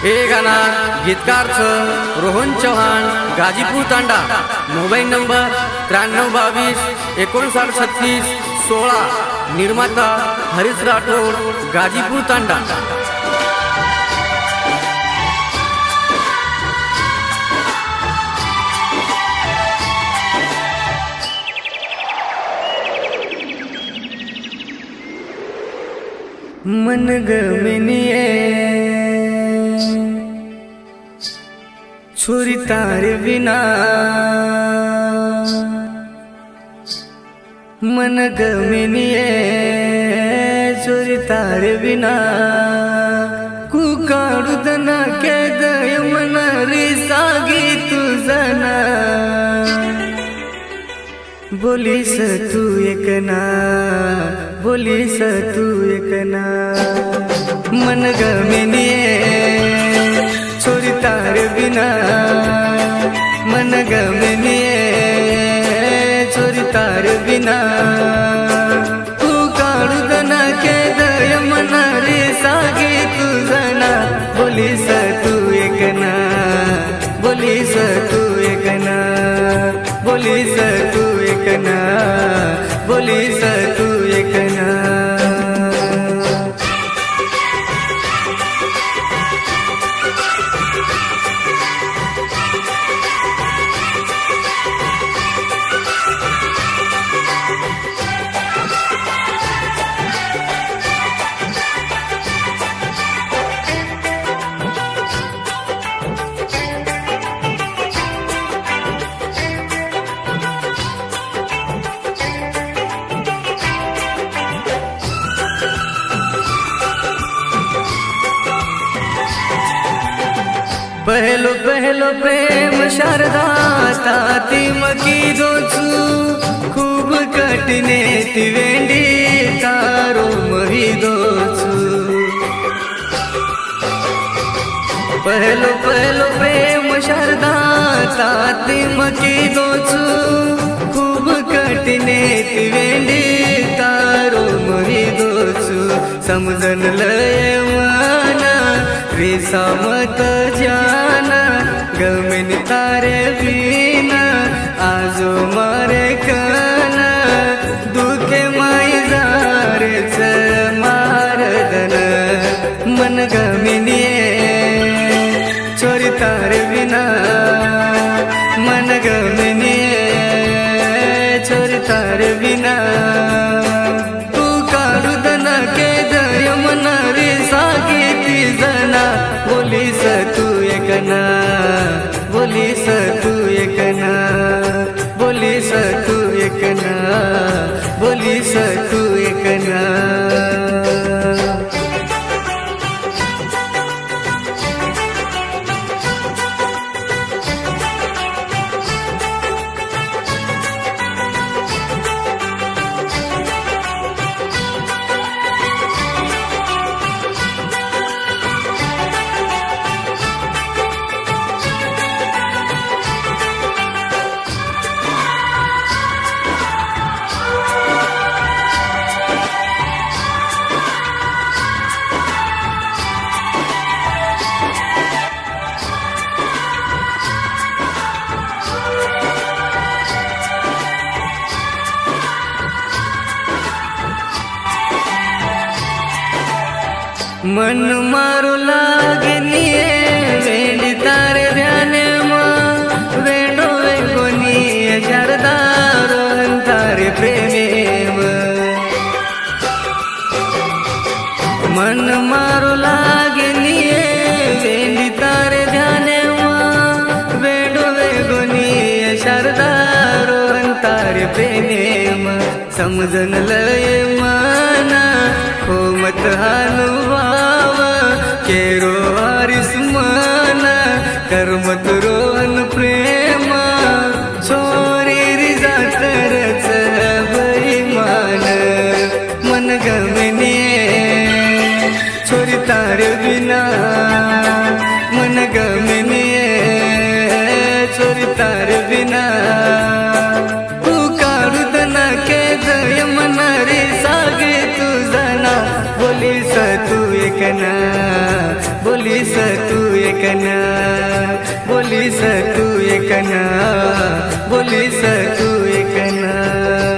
हे गाना गीतकार रोहन चौहान गाजीपुर तांडा। Mobile number 9322593616। निर्माता हरीश राठोड गाजीपुर तांडा। मन गमनिए छोरी तारे बिना, मन गमनिए छोरी तारे बिना। कुकाडू दना के दय मन रे सागी तुझना। बोलीस तू एकना, बोलीस तू एकना। मन गमनिए छोरी तारे बिना, मन गमनिए छोरी तारे बिना। तू काढू दना के दय मन रे सागे तुझना। बोलीस तू एकना, बोलीस तू एकना, बोलीस तू एकना, बोलीस तू एकना। पहलो पहलो प्रेम शारदा ताती मकी दोचू। खूब कटने तिवेंडी तारो मही दोचू। पहलो पहलो प्रेम शारदा ताती मकी दोचू। खूब कटने तिवेंडी तारो मही दोचू। समझन लय माना रेसा मत जाना। गमन तारे बिना आजो मारे काना। दुखे माई जारे च मारदन। मन गमनिए छोरी तारे बिना, मन गमनिए छोरी तारे बिना। तू काढू दना के दय मन रे सागे तिजना। बोलीस तू एकना, बोलीस तू एकना, बोलीस तू एकना, बोलीस तू एकना। मन मारो लागनिए वेंडी तारे ध्याने मां। वेंडो वे कोनिए शारदारो तारे प्रेमे। मन मारो लागनिए वेंडी तारे ध्याने मां। वेंडो वे कोनिए शारदारो तारे प्रेमे। समझन लय माना हो मत हानुभाव। केरो हारिस माना कर मत रोहन प्रेम। छोरी रिजा तरच बेईमान। मन गमनिए छोरी तारे बिना, मन गमनिए छोरी तारे बिना। तू काढू दना के दय मन रे सागे तुझना। बोलीस तू एकना, बोली बोलीस तू एकना, बोलीस तू एकना, बोलीस तू एकना।